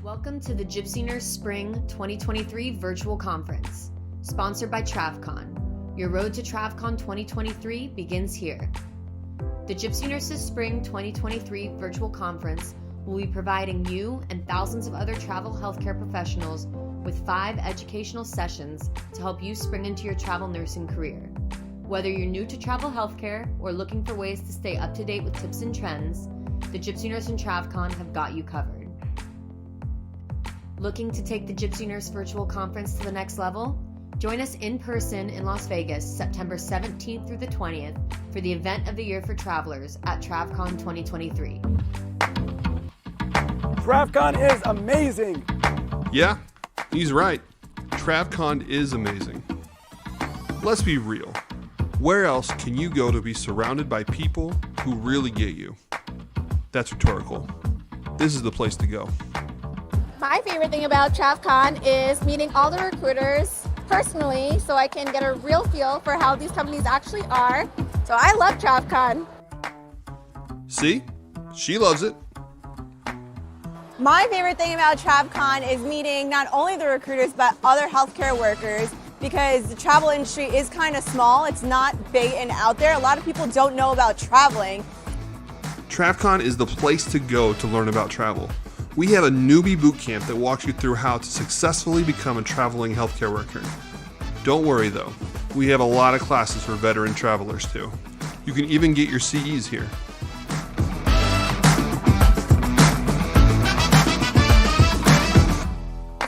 Welcome to the Gypsy Nurse Spring 2023 virtual conference, sponsored by TravCon. Your road to TravCon 2023 begins here. The Gypsy Nurses Spring 2023 virtual conference will be providing you and thousands of other travel healthcare professionals with 5 educational sessions to help you spring into your travel nursing career. Whether you're new to travel healthcare or looking for ways to stay up to date with tips and trends, the Gypsy Nurse and TravCon have got you covered. Looking to take the Gypsy Nurse virtual conference to the next level? Join us in person in Las Vegas, September 17th through the 20th for the event of the year for travelers at TravCon23. TravCon is amazing. Yeah, he's right. TravCon is amazing. Let's be real. Where else can you go to be surrounded by people who really get you? That's rhetorical. This is the place to go. My favorite thing about TravCon is meeting all the recruiters personally so I can get a real feel for how these companies actually are. So I love TravCon. See? She loves it. My favorite thing about TravCon is meeting not only the recruiters but other healthcare workers, because the travel industry is kind of small. It's not big and out there. A lot of people don't know about traveling. TravCon is the place to go to learn about travel. We have a newbie boot camp that walks you through how to successfully become a traveling healthcare worker. Don't worry though, we have a lot of classes for veteran travelers too. You can even get your CEs here.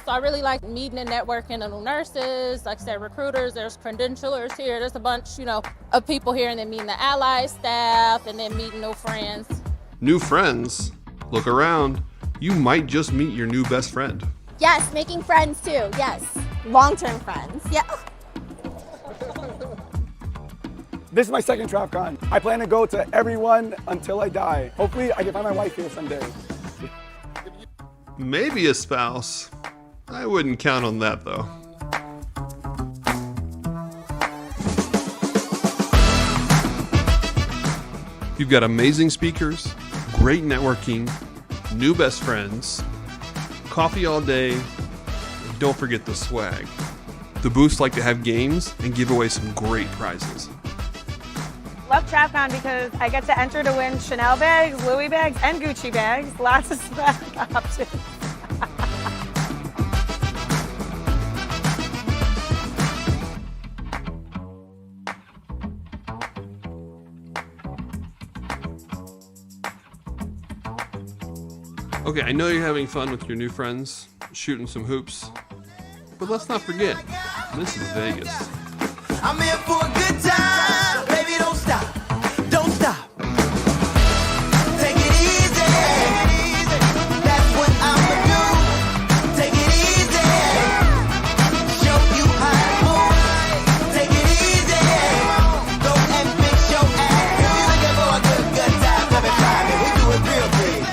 So I really like meeting and networking of nurses, like I said, recruiters, there's credentialers here, there's a bunch, of people here, and then meeting the allied staff, and then meeting new friends. New friends? Look around. You might just meet your new best friend. Yes, making friends too, yes. Long-term friends. Yeah. This is my second TravCon. I plan to go to every one until I die. Hopefully I can find my wife here someday. Maybe a spouse. I wouldn't count on that though. You've got amazing speakers, great networking, new best friends, coffee all day, and don't forget the swag. The booths like to have games and give away some great prizes. Love TravCon because I get to enter to win Chanel bags, Louis bags, and Gucci bags. Lots of swag options. Okay, I know you're having fun with your new friends, shooting some hoops, but let's not forget, this is Vegas. I'm here for a good time, baby, don't stop, don't stop. Take it easy, that's what I'ma do. Take it easy, show you how to move. Take it easy, go and fix your ass. If you're looking for a good time, come and try me, we do it real big.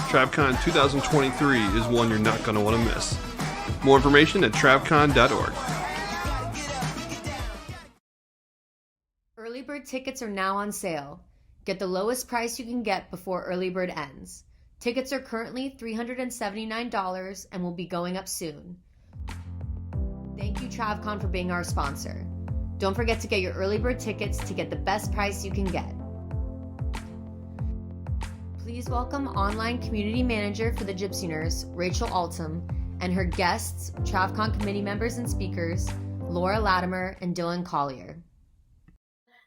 TravCon 2023 is one you're not going to want to miss. More information at travcon.org. Early bird tickets are now on sale. Get the lowest price you can get before early bird ends. Tickets are currently $379 and will be going up soon. Thank you, TravCon, for being our sponsor. Don't forget to get your early bird tickets to get the best price you can get. Please welcome online community manager for the Gypsy Nurse, Rachel Altum, and her guests, TravCon committee members and speakers, Latimer and Dylan Callier.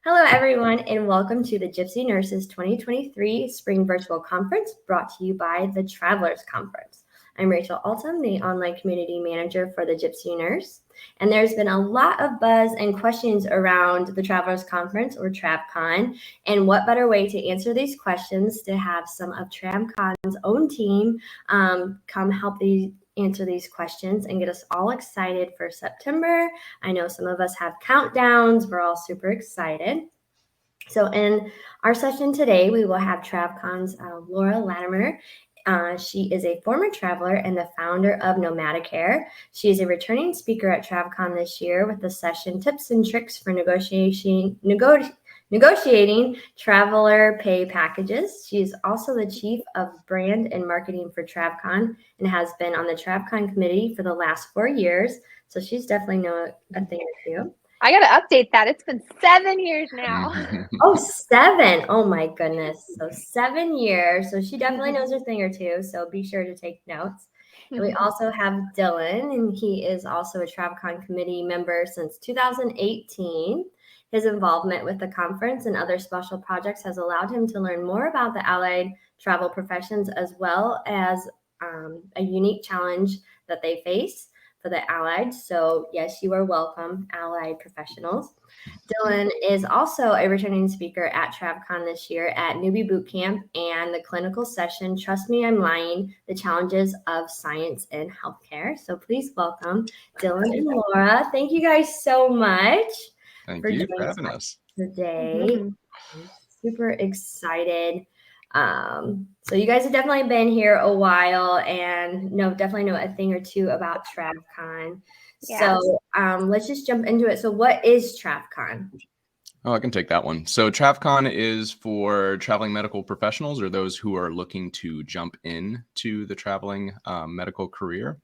Hello, everyone, and welcome to the Gypsy Nurses 2023 Spring Virtual Conference brought to you by the Travelers Conference. I'm Rachel Altum, the online community manager for the Gypsy Nurse, and there's been a lot of buzz and questions around the Travelers Conference, or TravCon, and what better way to answer these questions to have some of TravCon's own team come help answer these questions and get us all excited for September. I know some of us have countdowns. We're all super excited. So in our session today, we will have TravCon's Latimer. She is a former traveler and the founder of Nomadicare. She is a returning speaker at TravCon this year with the session Tips and Tricks for negotiating traveler pay packages. She's also the chief of brand and marketing for TravCon and has been on the TravCon committee for the last 4 years. So she's definitely know a thing or two. I got to update that. It's been 7 years now. Oh, 7. Oh my goodness. So 7 years. So she definitely knows her thing or two. So be sure to take notes. And we also have Dylan, and he is also a TravCon committee member since 2018. His involvement with the conference and other special projects has allowed him to learn more about the allied travel professions, as well as a unique challenge that they face for the allied. So yes, you are welcome, allied professionals. Dylan is also a returning speaker at TravCon this year at Newbie Bootcamp and the clinical session, Trust Me, I'm Lying, the challenges of science in healthcare. So please welcome Dylan and Laura. Thank you guys so much. Thank you for having us Today. I'm super excited. So you guys have definitely been here a while and definitely know a thing or two about TravCon. Yeah. So let's just jump into it. So what is TravCon? Oh, I can take that one. So TravCon is for traveling medical professionals or those who are looking to jump into the traveling medical career.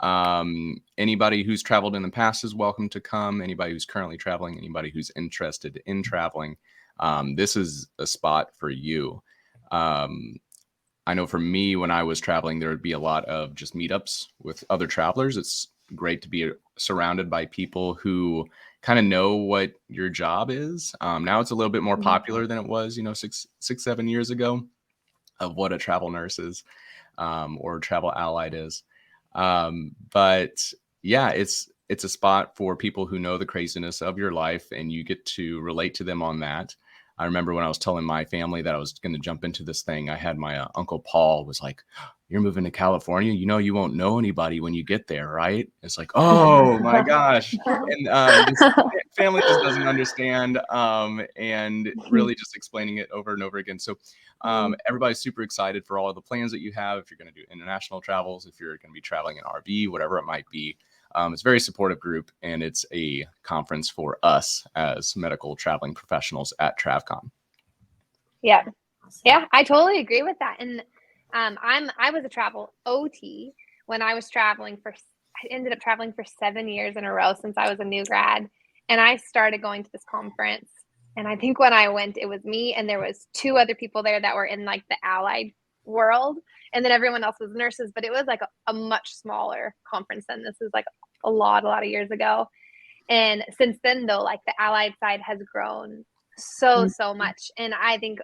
Anybody who's traveled in the past is welcome to come. Anybody who's currently traveling, anybody who's interested in traveling, this is a spot for you. I know for me, when I was traveling, there would be a lot of just meetups with other travelers. It's great to be surrounded by people who kind of know what your job is. Now it's a little bit more popular than it was, 6-7 years ago, of what a travel nurse is, or travel allied is. But yeah, it's a spot for people who know the craziness of your life, and you get to relate to them on that. I remember when I was telling my family that I was going to jump into this thing, I had my Uncle Paul was like, "You're moving to California? You won't know anybody when you get there, right?" It's like, oh my gosh. And this family just doesn't understand, and really just explaining it over and over again. So everybody's super excited for all of the plans that you have. If you're going to do international travels, if you're going to be traveling in RV, whatever it might be. It's a very supportive group, and it's a conference for us as medical traveling professionals at TravCon. Yeah, I totally agree with that. And I was a travel OT when I was traveling I ended up traveling for 7 years in a row since I was a new grad, and I started going to this conference. And I think when I went, it was me and there was 2 other people there that were in like the allied world, and then everyone else was nurses. But it was like a much smaller conference than this. Is like a lot of years ago. And since then, though, like the allied side has grown so much. And I think,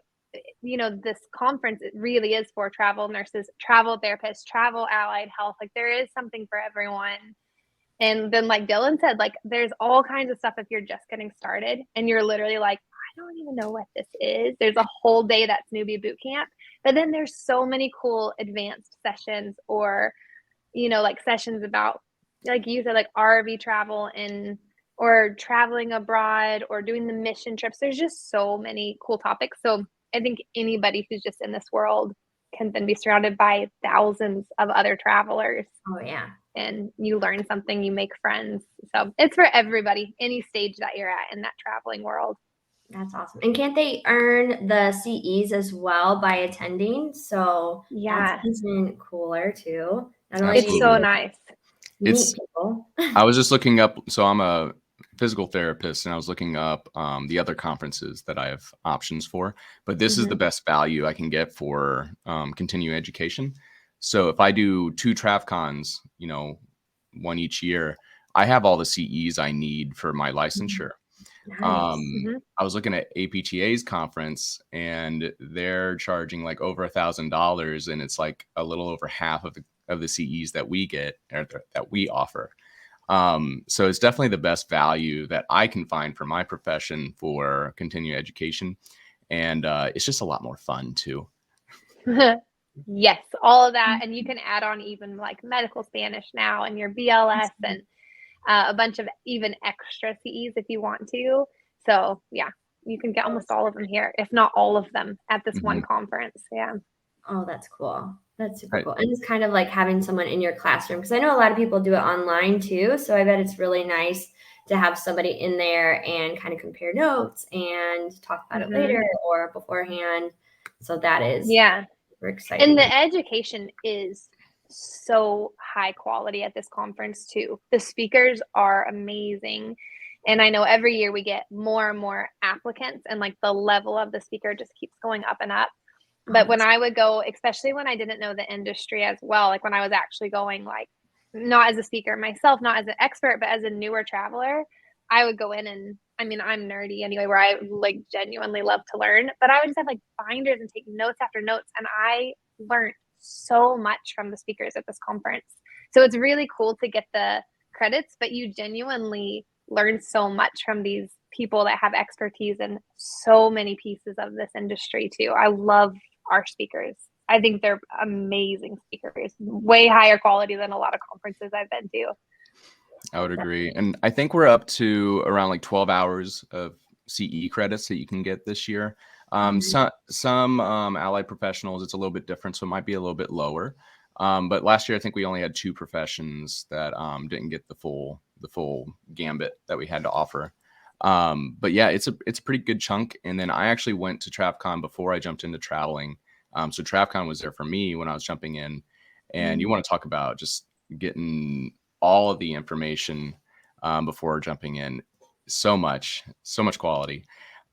this conference, it really is for travel nurses, travel therapists, travel allied health. Like there is something for everyone. And then like Dylan said, like there's all kinds of stuff if you're just getting started and you're literally like, I don't even know what this is. There's a whole day that's newbie boot camp. But then there's so many cool advanced sessions or, like sessions about, like you said, like RV travel or traveling abroad or doing the mission trips. There's just so many cool topics. So I think anybody who's just in this world can then be surrounded by thousands of other travelers. Oh yeah. And you learn something, you make friends. So it's for everybody, any stage that you're at in that traveling world. That's awesome. And can't they earn the CEs as well by attending? So yeah, that's even cooler too. It's so nice. It's people. I was just looking up, so I'm a physical therapist, and I was looking up the other conferences that I have options for, but this is the best value I can get for continuing education. So if I do 2 TravCons, one each year, I have all the CEs I need for my licensure. Nice. I was looking at APTA's conference, and they're charging like over $1,000, and it's like a little over half of the CEs that we get or that we offer. So it's definitely the best value that I can find for my profession for continuing education. And it's just a lot more fun too. Yes, all of that. And you can add on even like medical Spanish now and your BLS and a bunch of even extra CEs if you want to. So yeah, you can get almost all of them here, if not all of them at this one conference. Yeah. Oh, that's cool. That's super cool. And it's kind of like having someone in your classroom, because I know a lot of people do it online too. So I bet it's really nice to have somebody in there and kind of compare notes and talk about it later or beforehand. So that is super exciting. And the education is so high quality at this conference too. The speakers are amazing. And I know every year we get more and more applicants, and like the level of the speaker just keeps going up and up. But when I would go, especially when I didn't know the industry as well, like when I was actually going, like not as a speaker myself, not as an expert, but as a newer traveler, I would go in, and I mean, I'm nerdy anyway, where I like genuinely love to learn, but I would just have like binders and take notes after notes. And I learned so much from the speakers at this conference. So it's really cool to get the credits, but you genuinely learn so much from these people that have expertise in so many pieces of this industry too. I love our speakers. I think they're amazing speakers, way higher quality than a lot of conferences I've been to. I would agree. And I think we're up to around like 12 hours of CE credits that you can get this year. Some allied professionals, it's a little bit different, so it might be a little bit lower. But last year, I think we only had 2 professions that didn't get the full gambit that we had to offer. But yeah, it's a pretty good chunk. And then I actually went to TravCon before I jumped into traveling. So TravCon was there for me when I was jumping in. And you want to talk about just getting all of the information before jumping in. So much quality.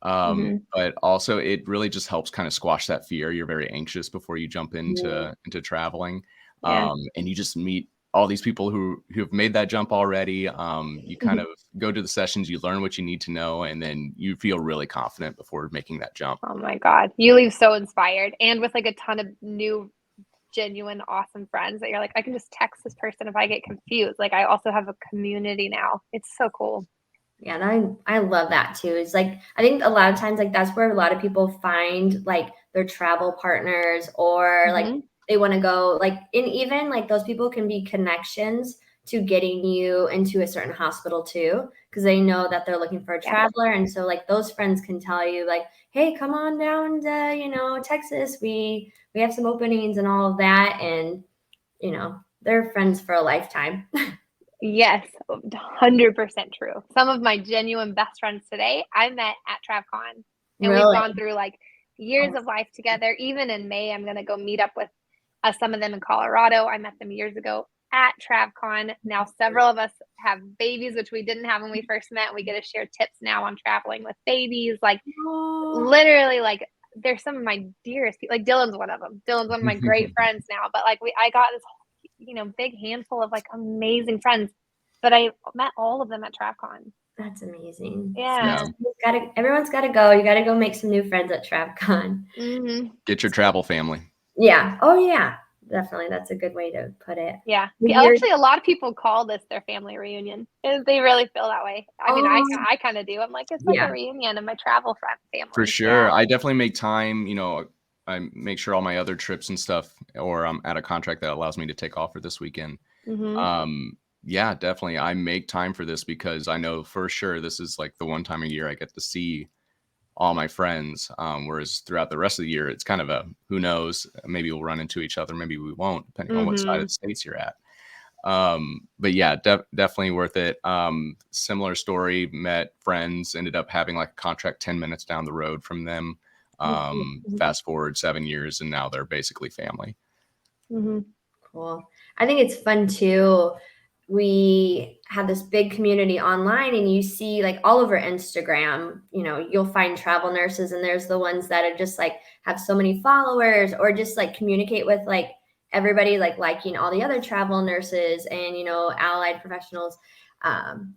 But also it really just helps kind of squash that fear. You're very anxious before you jump into traveling. And you just meet all these people who have made that jump already. You kind of go to the sessions, you learn what you need to know, and then you feel really confident before making that jump. Oh my God. You leave so inspired, and with like a ton of new, genuine, awesome friends that you're like, I can just text this person if I get confused. Like I also have a community now. It's so cool. Yeah, and I love that too. It's like, I think a lot of times like that's where a lot of people find like their travel partners, or like they want to go, like, and even like those people can be connections to getting you into a certain hospital too, because they know that they're looking for a traveler. And so like those friends can tell you like, hey, come on down to, Texas. We have some openings and all of that. And, they're friends for a lifetime. Yes, 100% true. Some of my genuine best friends today I met at TravCon, and we've gone through like years of life together. Even in May, I'm going to go meet up with some of them in Colorado. I met them years ago at TravCon. Now, several of us have babies, which we didn't have when we first met. We get to share tips now on traveling with babies. Like literally, like they're some of my dearest people. Like Dylan's one of them. Dylan's one of my great friends now. But like I got this big handful of like amazing friends, but I met all of them at TravCon. That's amazing. Yeah. Everyone's got to go. You got to go make some new friends at TravCon. Get your travel family. Yeah. Oh yeah, definitely. That's a good way to put it. Yeah. Actually, a lot of people call this their family reunion. They really feel that way. I mean, I kind of do. I'm like, it's like a reunion of my travel family. For sure. Yeah. I definitely make time, I make sure all my other trips and stuff, or I'm at a contract that allows me to take off for this weekend. Yeah, definitely. I make time for this because I know for sure this is like the one time a year I get to see all my friends. Whereas throughout the rest of the year, it's kind of a, who knows, maybe we'll run into each other. Maybe we won't, depending on what side of the states you're at. But yeah, definitely worth it. Similar story, met friends, ended up having like a contract 10 minutes down the road from them. Fast forward 7 years and now they're basically family. Cool. I think it's fun too. We have this big community online, and you see like all over Instagram, you'll find travel nurses, and there's the ones that are just like have so many followers, or just like communicate with like everybody, like liking all the other travel nurses and, allied professionals,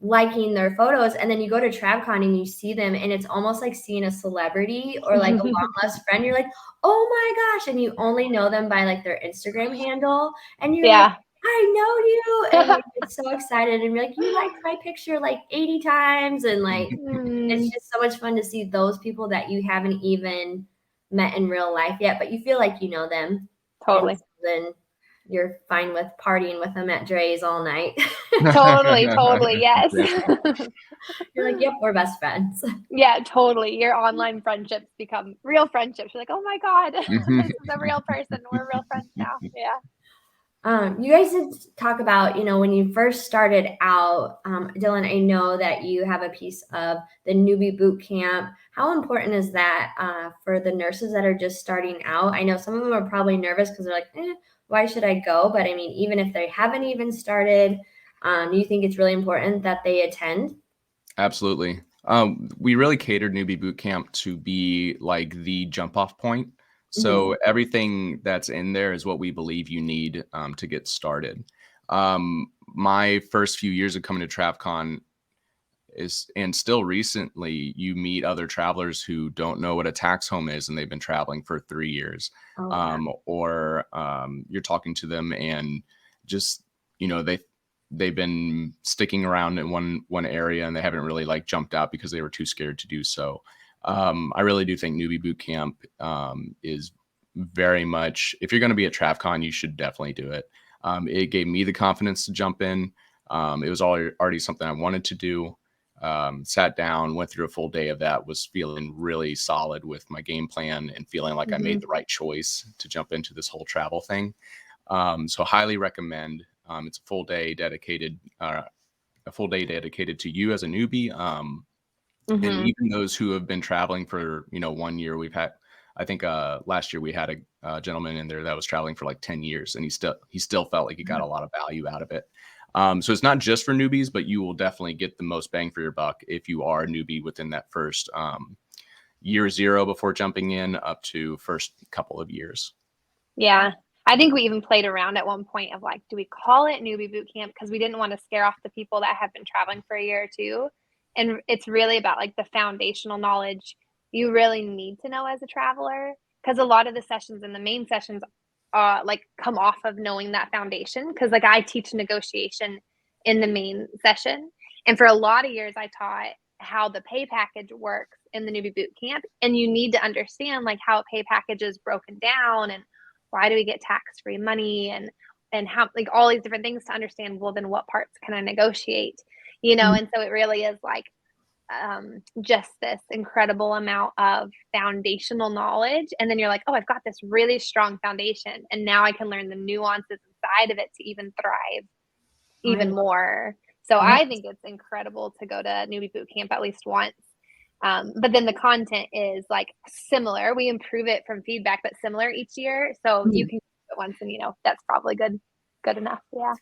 liking their photos. And then you go to TravCon and you see them, and it's almost like seeing a celebrity or like a long lost friend. You're like, oh my gosh. And you only know them by like their Instagram handle. And you're like, I know you. And like, it's so excited. And you're like, you liked my picture like 80 times. And like, it's just so much fun to see those people that you haven't even met in real life yet, but you feel like you know them. Totally. Then you're fine with partying with them at Dre's all night. Totally, yes. You're like, yep, we're best friends. Yeah, totally. Your online friendships become real friendships. You're like, oh my God, this is a real person. We're real friends now. Yeah. You guys did talk about, when you first started out, Dylan, I know that you have a piece of the newbie boot camp. How important is that for the nurses that are just starting out? I know some of them are probably nervous because they're like, why should I go? But I mean, even if they haven't even started, do you think it's really important that they attend? Absolutely. We really catered newbie boot camp to be like the jump off point. So everything that's in there is what we believe you need to get started. My first few years of coming to TravCon and still recently, you meet other travelers who don't know what a tax home is, and they've been traveling for 3 years. Or you're talking to them and just, they've been sticking around in one area and they haven't really like jumped out because they were too scared to do so. I really do think newbie boot camp is very much, if you're going to be at TravCon, you should definitely do it. It gave me the confidence to jump in. It was already something I wanted to do. Sat down, went through a full day of that, was feeling really solid with my game plan and feeling like I made the right choice to jump into this whole travel thing. So highly recommend. It's a full day dedicated to you as a newbie. And even those who have been traveling for, 1 year, we've had, I think last year we had a gentleman in there that was traveling for like 10 years and he still felt like he got a lot of value out of it. So it's not just for newbies, but you will definitely get the most bang for your buck if you are a newbie within that first year zero before jumping in up to first couple of years. Yeah. I think we even played around at one point of like, do we call it newbie boot camp? Because we didn't want to scare off the people that have been traveling for a year or two. And it's really about like the foundational knowledge you really need to know as a traveler. Because a lot of the sessions and the main sessions like come off of knowing that foundation. Because like I teach negotiation in the main session. And for a lot of years, I taught how the pay package works in the newbie boot camp. And you need to understand like how a pay package is broken down and why do we get tax-free money and how like all these different things to understand, well, then what parts can I negotiate? And so it really is like just this incredible amount of foundational knowledge. And then you're like, oh, I've got this really strong foundation. And now I can learn the nuances inside of it to even thrive even more. So I think it's incredible to go to newbie boot camp at least once. But then the content is like similar. We improve it from feedback, but similar each year. So you can do it once and, that's probably good enough. Yeah.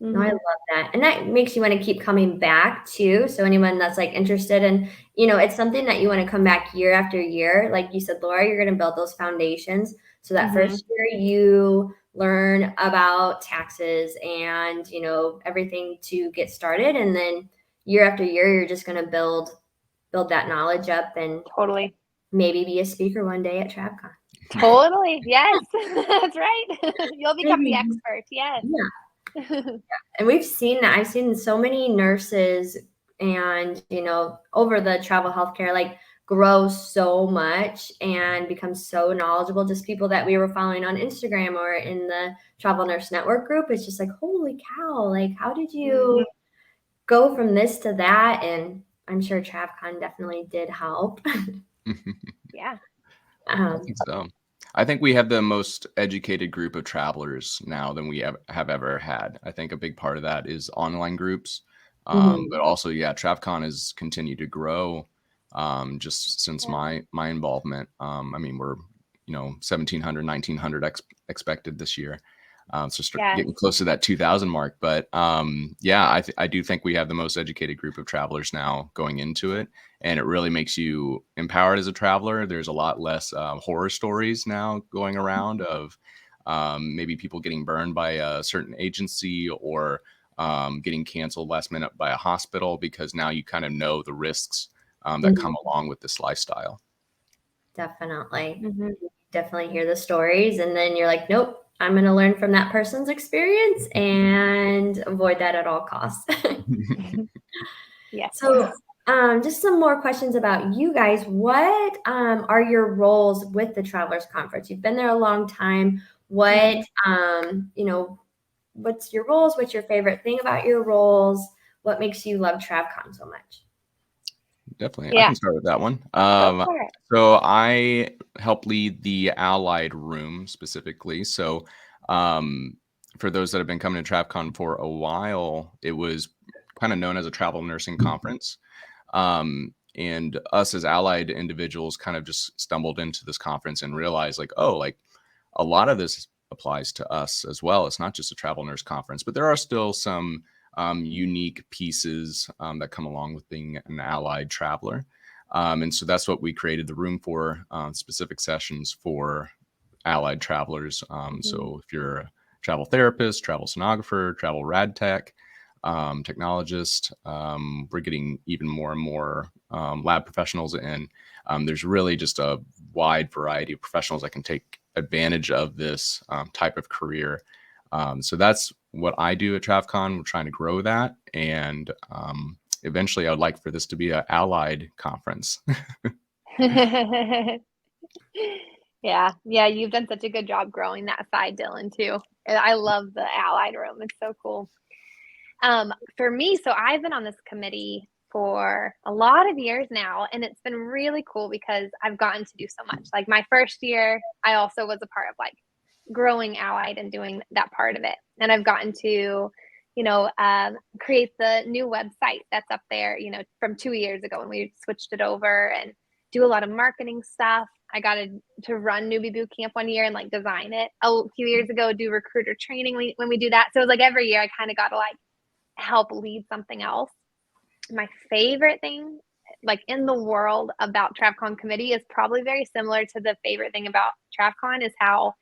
No, I love that. And that makes you want to keep coming back too. So anyone that's like interested in, it's something that you want to come back year after year. Like you said, Laura, you're going to build those foundations. So that first year you learn about taxes and, everything to get started. And then year after year, you're just going to build that knowledge up and totally maybe be a speaker one day at TravCon. Totally. Yes, that's right. You'll become the expert. Yes. Yeah. And we've seen that. I've seen so many nurses and, over the travel healthcare, like grow so much and become so knowledgeable. Just people that we were following on Instagram or in the Travel Nurse Network group. It's just like, holy cow, like how did you go from this to that? And I'm sure TravCon definitely did help. Yeah. I think so. I think we have the most educated group of travelers now than we have ever had. I think a big part of that is online groups. But also, TravCon has continued to grow just since my involvement. I mean, we're, 1,700, 1,900 expected this year. So getting close to that 2,000 mark. But I do think we have the most educated group of travelers now going into it. And it really makes you empowered as a traveler. There's a lot less horror stories now going around of maybe people getting burned by a certain agency or getting canceled last minute by a hospital, because now you kind of know the risks that come along with this lifestyle. Definitely. Definitely hear the stories. And then you're like, nope. I'm going to learn from that person's experience and avoid that at all costs. Yes. So just some more questions about you guys. What are your roles with the Travelers Conference? You've been there a long time. What, you know, what's your roles? What's your favorite thing about your roles? What makes you love TravCon so much? Definitely. I Yeah. can start with that one. Go for it. So I help lead the Allied room specifically. So for those that have been coming to TravCon for a while, it was kind of known as a travel nursing conference. And us as allied individuals kind of just stumbled into this conference and realized like, oh, like a lot of this applies to us as well. It's not just a travel nurse conference, but there are still some unique pieces that come along with being an allied traveler. And so that's what we created the room for, specific sessions for allied travelers. So if you're a travel therapist, travel sonographer, travel rad tech, technologist, we're getting even more and more lab professionals in. There's really just a wide variety of professionals that can take advantage of this type of career. So that's what I do at TravCon. We're trying to grow that. And eventually I would like for this to be an allied conference. Yeah. You've done such a good job growing that side, Dylan, too. And I love the allied room. It's so cool. For me, so I've been on this committee for a lot of years now, and it's been really cool because I've gotten to do so much. Like my first year, I also was a part of like growing allied and doing that part of it. And I've gotten to, create the new website that's up there, from 2 years ago when we switched it over, and do a lot of marketing stuff. I got to run newbie boot camp one year and like design it. A few years ago, do recruiter training when we do that. So it was like every year I kind of got to like help lead something else. My favorite thing like in the world about TravCon committee is probably very similar to the favorite thing about TravCon is how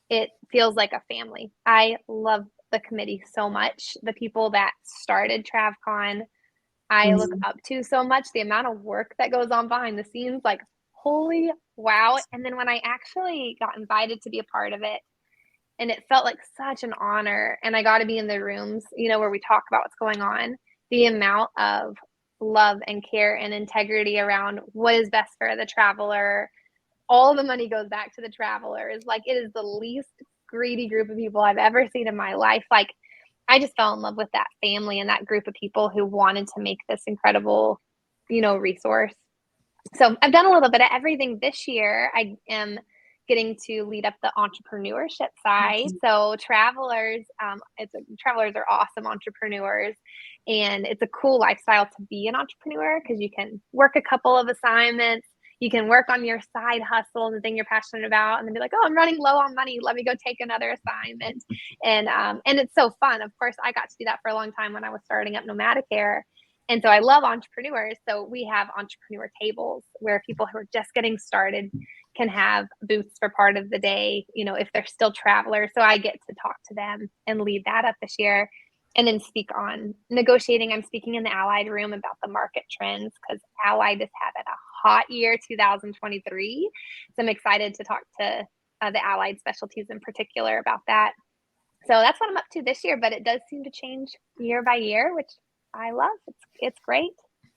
it feels like a family. I love the committee so much. The people that started TravCon, I look up to so much. The amount of work that goes on behind the scenes, like, holy wow. And then when I actually got invited to be a part of it, and it felt like such an honor, and I got to be in the rooms, where we talk about what's going on, the amount of love and care and integrity around what is best for the traveler, all the money goes back to the travelers. Like, it is the least greedy group of people I've ever seen in my life. Like, I just fell in love with that family and that group of people who wanted to make this incredible, resource. So I've done a little bit of everything this year. I am getting to lead up the entrepreneurship side. So travelers, travelers are awesome entrepreneurs, and it's a cool lifestyle to be an entrepreneur because you can work a couple of assignments. You can work on your side hustle and the thing you're passionate about, and then be like, oh, I'm running low on money. Let me go take another assignment. And it's so fun. Of course, I got to do that for a long time when I was starting up Nomadicare. And so I love entrepreneurs. So we have entrepreneur tables where people who are just getting started can have booths for part of the day, if they're still travelers. So I get to talk to them and lead that up this year. And then speak on negotiating. I'm speaking in the Allied room about the market trends because Allied is having a hot year, 2023. So I'm excited to talk to the Allied specialties in particular about that. So that's what I'm up to this year, but it does seem to change year by year, which I love. It's great.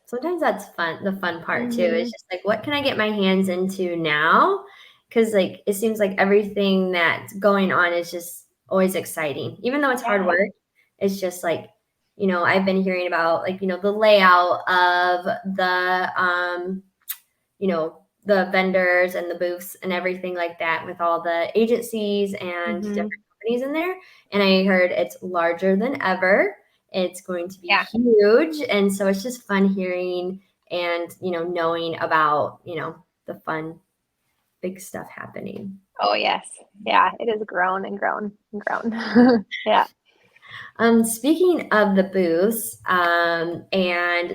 Sometimes that's fun. The fun part too is just like, what can I get my hands into now? Because like it seems like everything that's going on is just always exciting, even though it's hard work. It's just like, I've been hearing about like, the layout of the, the vendors and the booths and everything like that with all the agencies and different companies in there. And I heard it's larger than ever. It's going to be huge. And so it's just fun hearing and, knowing about, the fun, big stuff happening. Oh, yes. Yeah, it has grown and grown and grown. Yeah. Speaking of the booths, and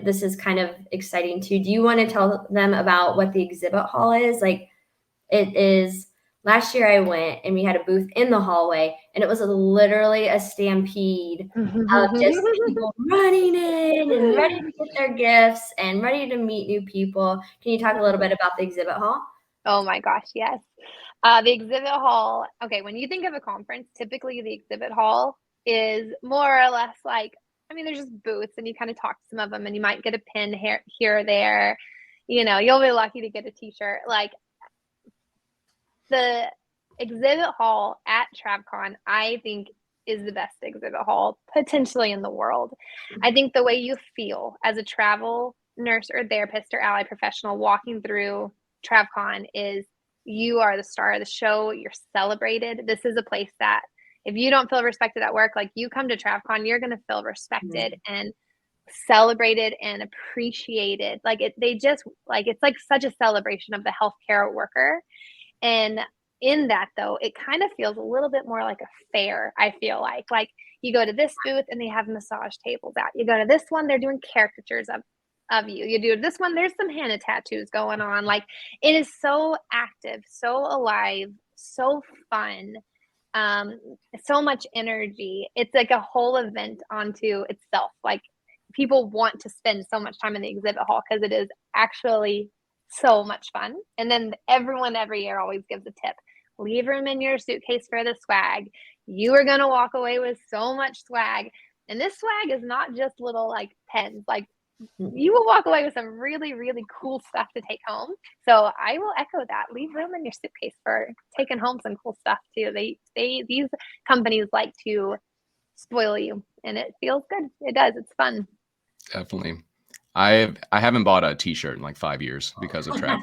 this is kind of exciting too, do you want to tell them about what the exhibit hall is? Like, it is, last year I went and we had a booth in the hallway, and it was literally a stampede of just people running in and ready to get their gifts and ready to meet new people. Can you talk a little bit about the exhibit hall? Oh my gosh, yes. The exhibit hall, okay, when you think of a conference, typically the exhibit hall is more or less like, there's just booths and you kind of talk to some of them and you might get a pin here or there. You'll be lucky to get a t-shirt. Like, the exhibit hall at TravCon, I think, is the best exhibit hall potentially in the world. I think the way you feel as a travel nurse or therapist or allied professional walking through TravCon is you are the star of the show. You're celebrated. This is a place that if you don't feel respected at work, like you come to TravCon, you're going to feel respected and celebrated and appreciated. Like they just like, it's like such a celebration of the healthcare worker. And in that though, it kind of feels a little bit more like a fair. I feel like you go to this booth and they have massage tables out. You go to this one, they're doing caricatures of you. You do this one, there's some henna tattoos going on. Like it is so active, so alive, so fun, so much energy. It's like a whole event onto itself. Like people want to spend so much time in the exhibit hall because it is actually so much fun. And then everyone every year always gives a tip. Leave room in your suitcase for the swag. You are going to walk away with so much swag. And this swag is not just little like pens. Like you will walk away with some really, really cool stuff to take home. So I will echo that. Leave room in your suitcase for taking home some cool stuff too. These companies like to spoil you, and it feels good. It does. It's fun. Definitely. I haven't bought a t-shirt in like 5 years because of TravCon.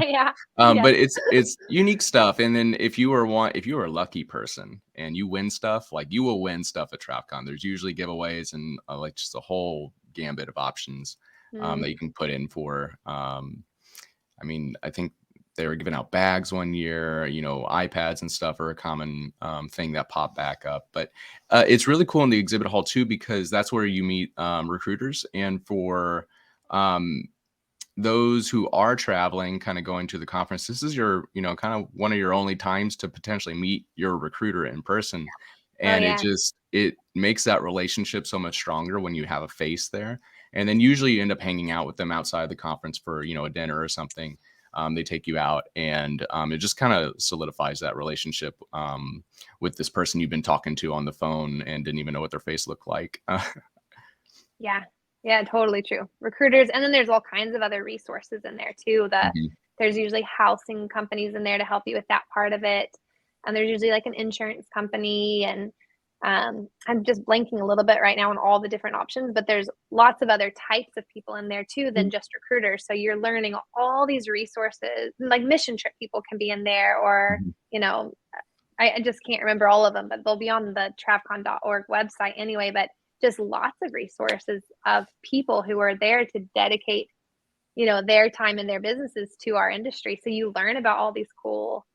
Yeah. But it's unique stuff. And then if you are a lucky person and you win stuff, like you will win stuff at TravCon. There's usually giveaways and like just a whole gambit of options that you can put in for. I mean, I think they were giving out bags one year, iPads and stuff are a common thing that pop back up. But it's really cool in the exhibit hall too, because that's where you meet recruiters. And for those who are traveling, kind of going to the conference, this is your, kind of one of your only times to potentially meet your recruiter in person. And it makes that relationship so much stronger when you have a face there. And then usually you end up hanging out with them outside the conference for, a dinner or something. They take you out and it just kind of solidifies that relationship with this person you've been talking to on the phone and didn't even know what their face looked like. Yeah, totally true. Recruiters. And then there's all kinds of other resources in there too. There's usually housing companies in there to help you with that part of it. And there's usually like an insurance company. And I'm just blanking a little bit right now on all the different options, but there's lots of other types of people in there too than just recruiters. So you're learning all these resources, like mission trip people can be in there, or, I just can't remember all of them, but they'll be on the travcon.org website anyway, but just lots of resources of people who are there to dedicate, their time and their businesses to our industry. So you learn about all these cool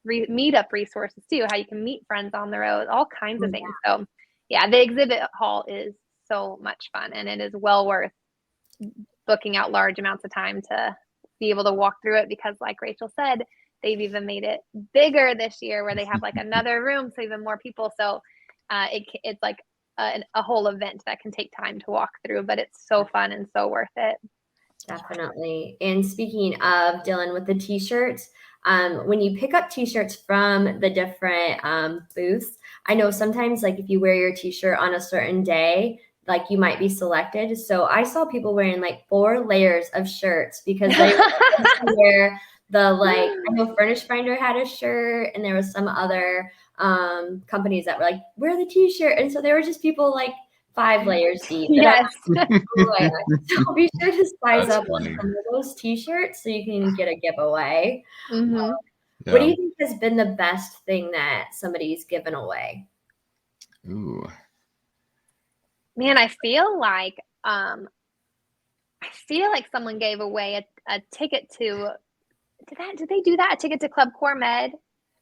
meetup resources too, how you can meet friends on the road, all kinds of things. So yeah, the exhibit hall is so much fun, and it is well worth booking out large amounts of time to be able to walk through it, because like Rachel said, they've even made it bigger this year where they have like another room so even more people. So it's like a whole event that can take time to walk through, but it's so fun and so worth it. Definitely. And speaking of, Dylan, with the t-shirts, when you pick up t-shirts from the different booths, I know sometimes like if you wear your t-shirt on a certain day, like you might be selected. So I saw people wearing like 4 layers of shirts because they wear I know Furnish Finder had a shirt, and there was some other companies that were like, wear the t-shirt. And so there were just people like 5 layers deep. Yes. So be sure to size That's up on funny. some of those t-shirts so you can get a giveaway. Mm-hmm. What do you think has been the best thing that somebody's given away? Ooh. Man, I feel like someone gave away a ticket to did they do that? A ticket to Club Core Med?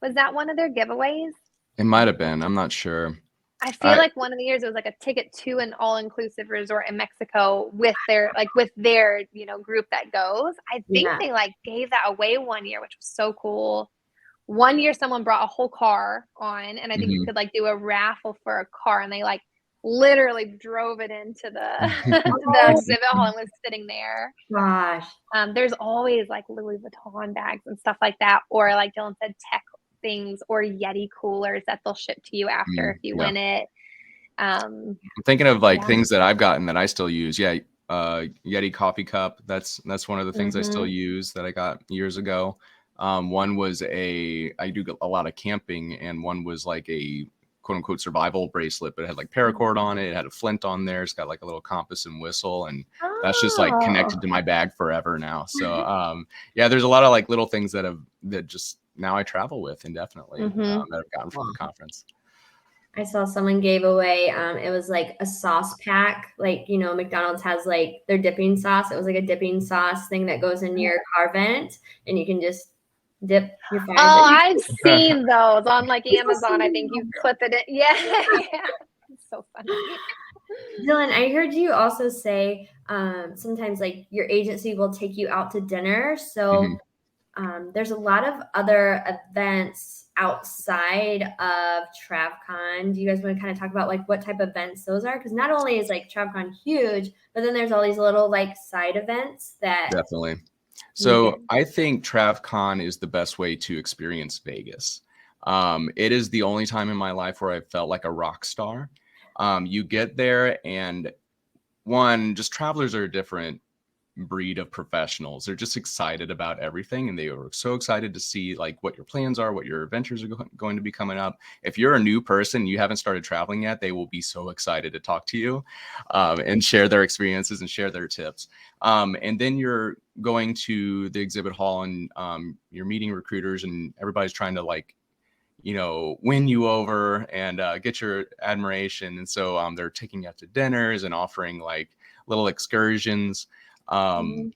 Was that one of their giveaways? It might have been. I'm not sure. I feel like one of the years it was like a ticket to an all-inclusive resort in Mexico with their group that goes. I think they like gave that away one year, which was so cool. One year someone brought a whole car on, and I think you could like do a raffle for a car, and they like literally drove it into the the exhibit hall and was sitting there. Gosh. There's always like Louis Vuitton bags and stuff like that, or like Dylan said, tech things, or Yeti coolers that they'll ship to you after if you win it. I'm thinking of like things that I've gotten that I still use. Yeti coffee cup. That's one of the things I still use that I got years ago. One was I do a lot of camping, and one was like a quote unquote survival bracelet, but it had like paracord on it. It had a flint on there. It's got like a little compass and whistle, and that's just like connected to my bag forever now. So yeah, there's a lot of like little things that just now I travel with indefinitely that I've gotten from the conference. I saw someone gave away, it was like a sauce pack. Like, you know, McDonald's has like their dipping sauce. It was like a dipping sauce thing that goes in your car vent, and you can just dip your fries. Oh, I've seen those on like Amazon. I think you clip it in. Yeah. Yeah. It's so funny. Dylan, I heard you also say sometimes like your agency will take you out to dinner. So there's a lot of other events outside of TravCon. Do you guys want to kind of talk about like what type of events those are? Because not only is like TravCon huge, but then there's all these little like side events that definitely. So I think TravCon is the best way to experience Vegas. It is the only time in my life where I felt like a rock star. You get there, and just travelers are a different breed of professionals. They're just excited about everything, and they are so excited to see like what your plans are, what your adventures are going to be coming up. If you're a new person, you haven't started traveling yet, they will be so excited to talk to you and share their experiences and share their tips. And then you're going to the exhibit hall, and you're meeting recruiters, and everybody's trying to like, you know, win you over and get your admiration. And so they're taking you out to dinners and offering like little excursions. And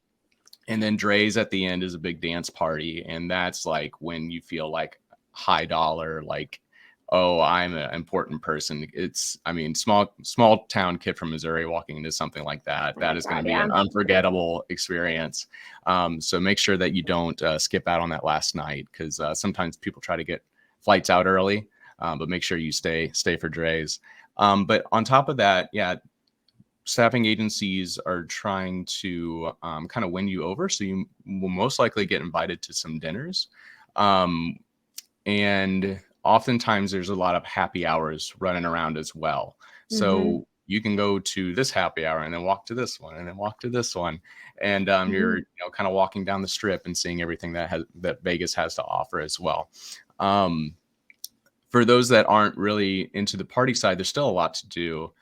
then Dre's at the end is a big dance party. And that's like when you feel like high dollar, like, oh, I'm an important person. I mean, small town kid from Missouri walking into something like that. That is going to be an unforgettable experience. So make sure that you don't skip out on that last night, because sometimes people try to get flights out early, but make sure you stay for Dre's. But on top of that, yeah, staffing agencies are trying to kind of win you over. So you will most likely get invited to some dinners. And oftentimes there's a lot of happy hours running around as well. So you can go to this happy hour and then walk to this one and then walk to this one. And you're kind of walking down the strip and seeing everything that Vegas has to offer as well. For those that aren't really into the party side, there's still a lot to do.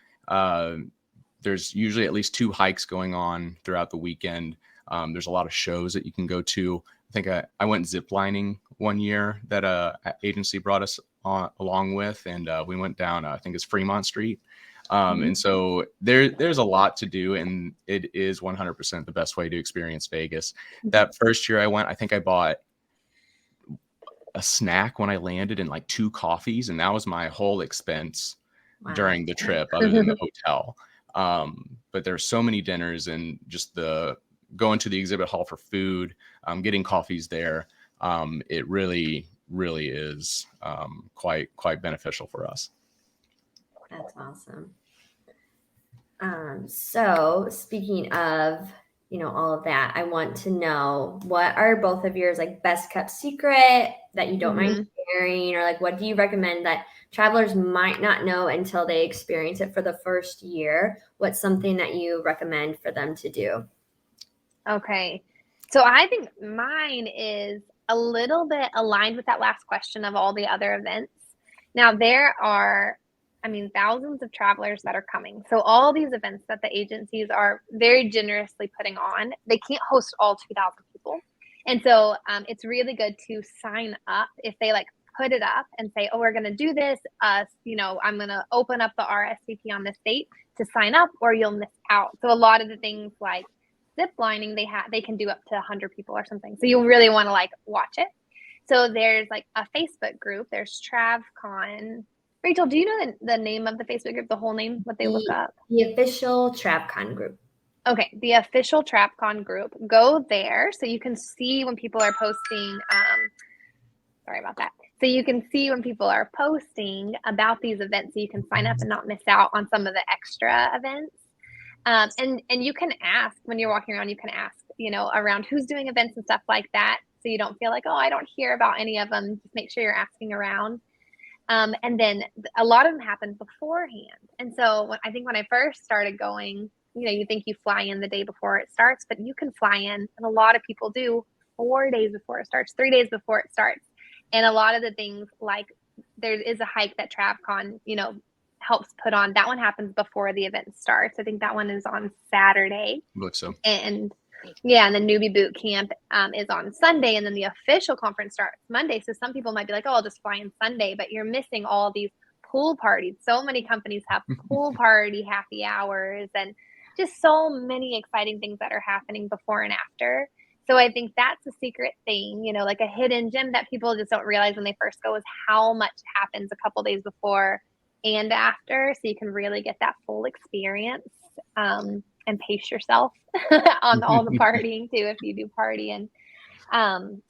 There's usually at least 2 hikes going on throughout the weekend. There's a lot of shows that you can go to. I think I went ziplining one year that a agency brought us along with, and we went down, I think it's Fremont Street. And so there's a lot to do, and it is 100% the best way to experience Vegas. That first year I went, I think I bought a snack when I landed and like 2 coffees, and that was my whole expense during the trip, other than the hotel. But there's so many dinners, and just going to the exhibit hall for food, getting coffees there. It really is quite beneficial for us. That's awesome. So speaking of, all of that, I want to know, what are both of yours like best kept secret that you don't mind sharing, or like what do you recommend that travelers might not know until they experience it for the first year? What's something that you recommend for them to do? Okay. So I think mine is a little bit aligned with that last question of all the other events. Now there are, thousands of travelers that are coming. So all these events that the agencies are very generously putting on, they can't host all 2,000 people. And so it's really good to sign up if they like put it up and say, oh, we're going to do this. I'm going to open up the RSVP on this date to sign up, or you'll miss out. So a lot of the things like zip lining, they can do up to 100 people or something. So you really want to like watch it. So there's like a Facebook group. There's TravCon. Rachel, do you know the name of the Facebook group, the whole name, what they look up? The official TravCon group. Okay, the official TravCon group. Go there so you can see when people are posting. Sorry about that. So you can see when people are posting about these events, so you can sign up and not miss out on some of the extra events. And you can ask when you're walking around. You can ask, around who's doing events and stuff like that, so you don't feel like, oh, I don't hear about any of them. Just make sure you're asking around. And then a lot of them happen beforehand. And so I think when I first started going, you think you fly in the day before it starts, but you can fly in, and a lot of people do 4 days before it starts, 3 days before it starts. And a lot of the things, like there is a hike that TravCon, helps put on. That one happens before the event starts. I think that one is on Saturday. Looks so. And and the newbie boot camp is on Sunday, and then the official conference starts Monday. So some people might be like, oh, I'll just fly in Sunday, but you're missing all these pool parties. So many companies have pool party happy hours and just so many exciting things that are happening before and after. So I think that's a secret thing, like a hidden gem that people just don't realize when they first go, is how much happens a couple days before and after. So you can really get that full experience and pace yourself on all the partying too, if you do party. And and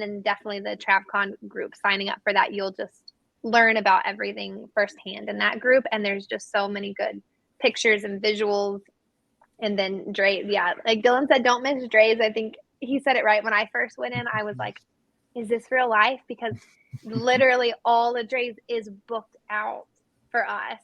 then definitely the TravCon group, signing up for that, you'll just learn about everything firsthand in that group. And there's just so many good pictures and visuals. And then Dre, like Dylan said, don't miss Dre's. I think he said it right. When I first went in, I was like, is this real life? Because literally all of Dre's is booked out for us.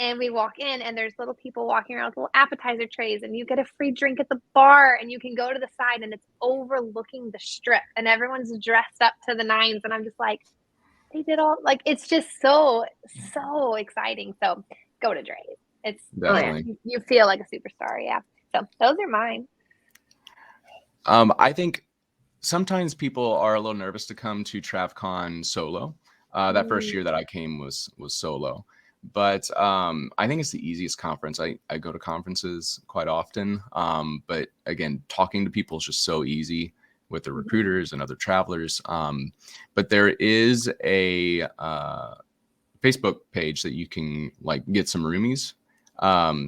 And we walk in and there's little people walking around with little appetizer trays, and you get a free drink at the bar, and you can go to the side and it's overlooking the strip, and everyone's dressed up to the nines. And I'm just like, they did all, like, it's just so exciting. So go to Dre's. It's Definitely. you feel like a superstar. Yeah. So those are mine. I think sometimes people are a little nervous to come to TravCon solo. That first year that I came was solo, but I think it's the easiest conference. I go to conferences quite often, but again, talking to people is just so easy with the recruiters and other travelers. But there is a Facebook page that you can get some roomies.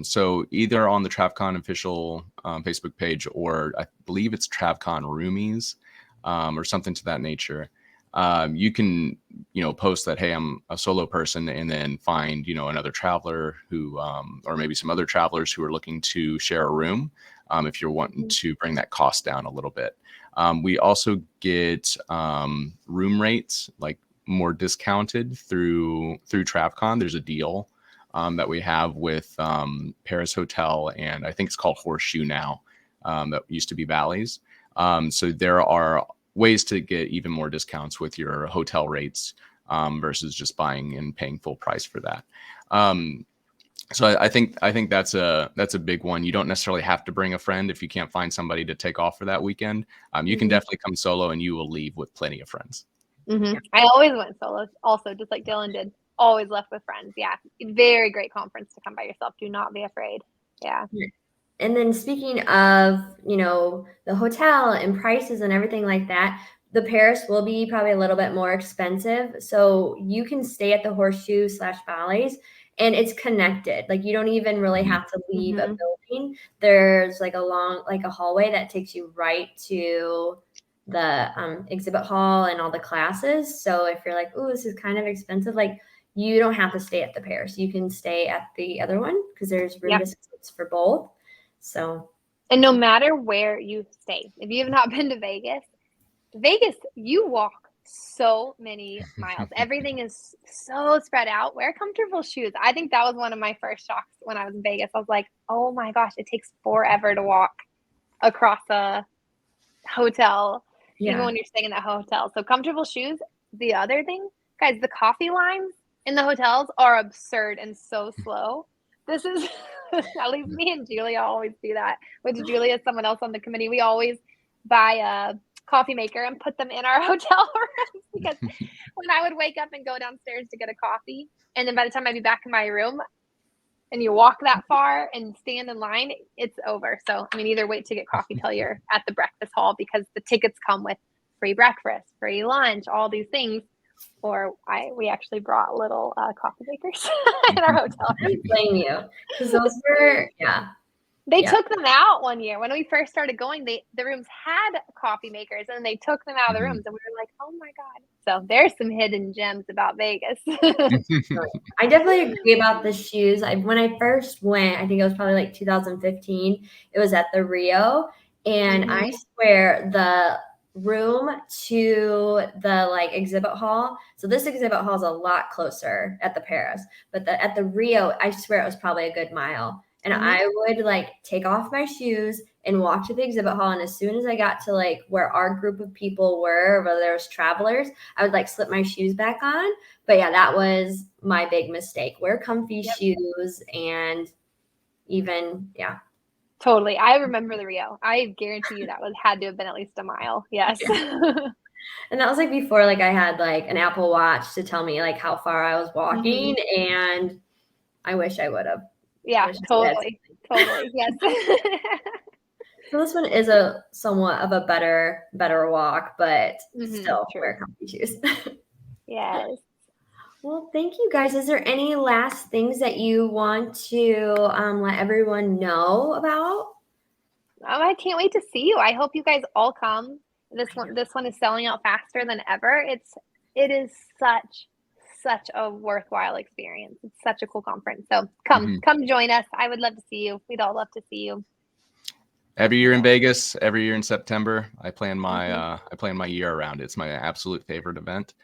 So either on the TravCon official Facebook page, or I believe it's TravCon Roomies, or something to that nature. You can, post that, hey, I'm a solo person, and then find, another traveler who, or maybe some other travelers who are looking to share a room, if you're wanting to bring that cost down a little bit. We also get room rates more discounted through TravCon. There's a deal that we have with Paris Hotel, and I think it's called Horseshoe now, that used to be Bally's. So there are ways to get even more discounts with your hotel rates versus just buying and paying full price for that. So I think that's a big one. You don't necessarily have to bring a friend if you can't find somebody to take off for that weekend. You can definitely come solo, and you will leave with plenty of friends. I always went solo, also, just like Dylan did. Always left with friends. Yeah. Very great conference to come by yourself. Do not be afraid. Yeah. And then speaking of, the hotel and prices and everything like that, the Paris will be probably a little bit more expensive. So you can stay at the Horseshoe / Bally's, and it's connected. You don't even really have to leave a building. There's a hallway that takes you right to the exhibit hall and all the classes. So if you're like, oh, this is kind of expensive, you don't have to stay at the Paris. You can stay at the other one because there's room discounts for both. So, and no matter where you stay, if you have not been to Vegas, you walk so many miles. Everything is so spread out. Wear comfortable shoes. I think that was one of my first shocks when I was in Vegas. I was like, oh my gosh, it takes forever to walk across a hotel, even when you're staying in that hotel. So comfortable shoes. The other thing, guys, the coffee lines in the hotels are absurd and so slow. This is, at least me and Julia always do that. With Julia, someone else on the committee, we always buy a coffee maker and put them in our hotel rooms, because when I would wake up and go downstairs to get a coffee, and then by the time I'd be back in my room, and you walk that far and stand in line, it's over. So, either wait to get coffee till you're at the breakfast hall, because the tickets come with free breakfast, free lunch, all these things. Or we actually brought little coffee makers in our hotel. I don't blame you, because those were They took them out one year when we first started going. The rooms had coffee makers, and they took them out of the rooms, and we were like, oh my god. So there's some hidden gems about Vegas. I definitely agree about the shoes. When I first went, I think it was probably 2015. It was at the Rio, and I swear the room to the exhibit hall. So this exhibit hall is a lot closer at the Paris, but at the Rio, I swear it was probably a good mile. And I would take off my shoes, and walked to the exhibit hall. And as soon as I got to like where our group of people were, whether there was travelers, I would like slip my shoes back on. But yeah, that was my big mistake. Wear comfy shoes and even, yeah. Totally. I remember the Rio. I guarantee you that had to have been at least a mile. Yes. And that was like before like I had like an Apple Watch to tell me like how far I was walking. And I wish I would have. Yeah, totally. Totally. Yes. So this one is a somewhat of a better walk, but still True. wear comfy shoes. Yes. Well, thank you guys. Is there any last things that you want to let everyone know about? I can't wait to see you. I hope you guys all come. This one is selling out faster than ever. It is such a worthwhile experience. It's such a cool conference. So come join us. I would love to see you. We'd all love to see you. Every year in Vegas, every year in September, I plan my year around it. It's my absolute favorite event.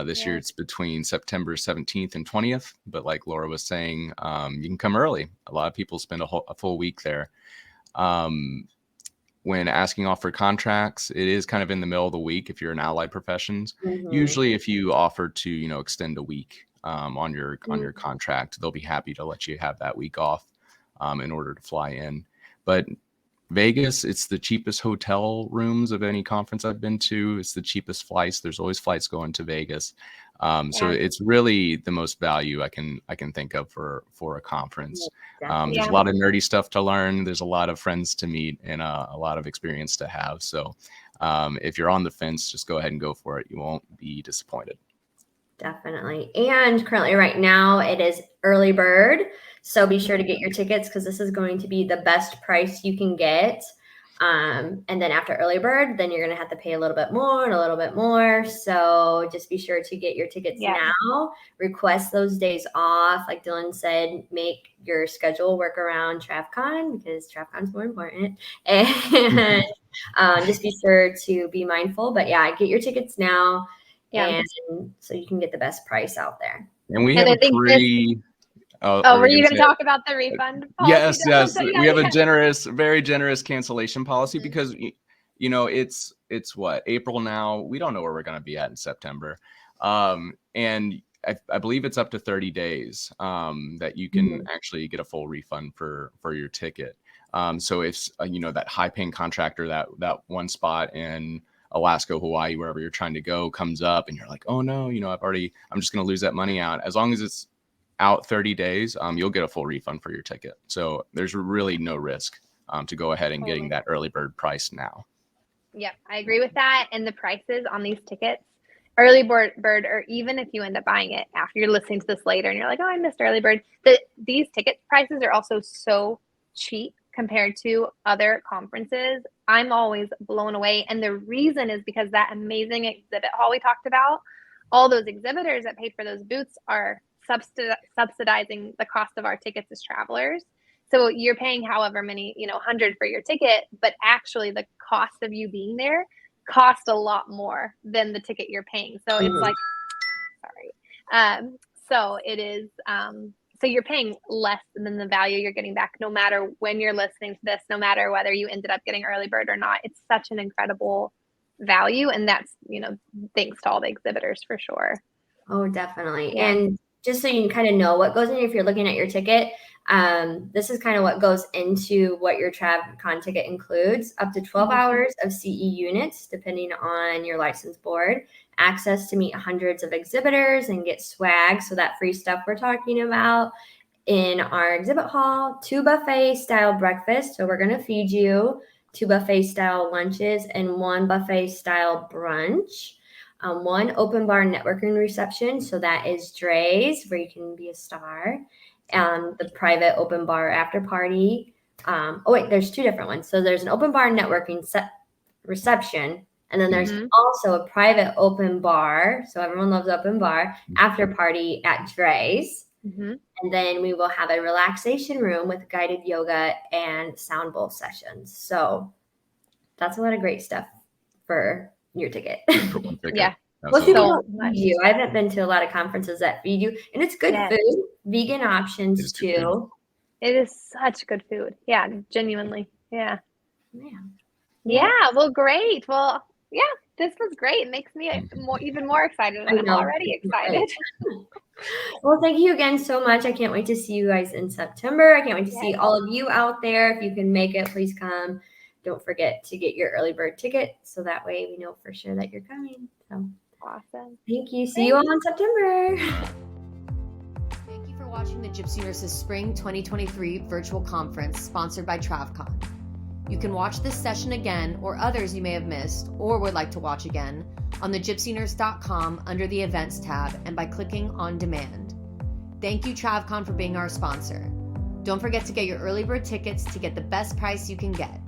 This year it's between September 17th and 20th. But like Laura was saying, you can come early. A lot of people spend a full week there. When asking off for contracts, it is kind of in the middle of the week if you're in allied professions. Usually if you offer to, extend a week on your contract, they'll be happy to let you have that week off in order to fly in. But Vegas, it's the cheapest hotel rooms of any conference I've been to. It's the cheapest flights. There's always flights going to Vegas. So it's really the most value I can think of for a conference. There's a lot of nerdy stuff to learn. There's a lot of friends to meet and a lot of experience to have. So if you're on the fence, just go ahead and go for it. You won't be disappointed. Definitely. And currently right now it is early bird. So be sure to get your tickets because this is going to be the best price you can get. And then after early bird, then you're going to have to pay a little bit more and a little bit more. So just be sure to get your tickets now. Request those days off. Like Dylan said, make your schedule work around TravCon because TravCon's more important. And just be sure to be mindful. But yeah, get your tickets now. And so you can get the best price out there. And we have a free... were you going to talk about the refund policy? Yes. We have a very generous cancellation policy because, it's what, April now. We don't know where we're going to be at in September. And I believe it's up to 30 days that you can actually get a full refund for your ticket. So if, that high paying contractor, that one spot in Alaska, Hawaii, wherever you're trying to go comes up and you're like, oh no, I'm just going to lose that money out. As long as it's out 30 days, you'll get a full refund for your ticket. So there's really no risk to go ahead and getting that early bird price now. Yeah, I agree with that. And the prices on these tickets, early bird, or even if you end up buying it after you're listening to this later and you're like, oh, I missed early bird. These ticket prices are also so cheap compared to other conferences. I'm always blown away. And the reason is because that amazing exhibit hall we talked about, all those exhibitors that paid for those booths are subsidizing the cost of our tickets as travelers. So you're paying however many, 100 for your ticket, but actually the cost of you being there cost a lot more than the ticket you're paying. So it's like, so it is, so you're paying less than the value you're getting back, no matter when you're listening to this, no matter whether you ended up getting early bird or not. It's such an incredible value. And that's, thanks to all the exhibitors for sure. Oh, definitely. Yeah. And just so you can kind of know what goes in if you're looking at your ticket, this is kind of what goes into what your TravCon ticket includes. Up to 12 hours of CE units, depending on your license board, access to meet hundreds of exhibitors and get swag, so that free stuff we're talking about in our exhibit hall, 2 buffet-style breakfasts, so we're going to feed you, 2 buffet-style lunches, and 1 buffet-style brunch. 1 open bar networking reception, so that is Dre's, where you can be a star. The private open bar after party. There's 2 different ones. So there's an open bar networking reception, and then there's also a private open bar. So everyone loves open bar after party at Dre's. And then we will have a relaxation room with guided yoga and sound bowl sessions. So that's a lot of great stuff for your ticket. Yeah. Well, people feed you. I haven't been to a lot of conferences that feed you, and it's good food, vegan options too. It is such good food. Yeah, genuinely. Yeah. Yeah, well, great. Well, yeah, this was great. It makes me even more excited. I I'm know. already excited. Well, thank you again so much. I can't wait to see you guys in September. I can't wait to see all of you out there. If you can make it, please come. Don't forget to get your early bird ticket so that way we know for sure that you're coming. So Awesome. thank you. See you all in September. Thank you for watching the Gypsy Nurses Spring 2023 virtual conference sponsored by TravCon. You can watch this session again or others you may have missed or would like to watch again on thegypsynurse.com under the Events tab and by clicking On Demand. Thank you, TravCon, for being our sponsor. Don't forget to get your early bird tickets to get the best price you can get.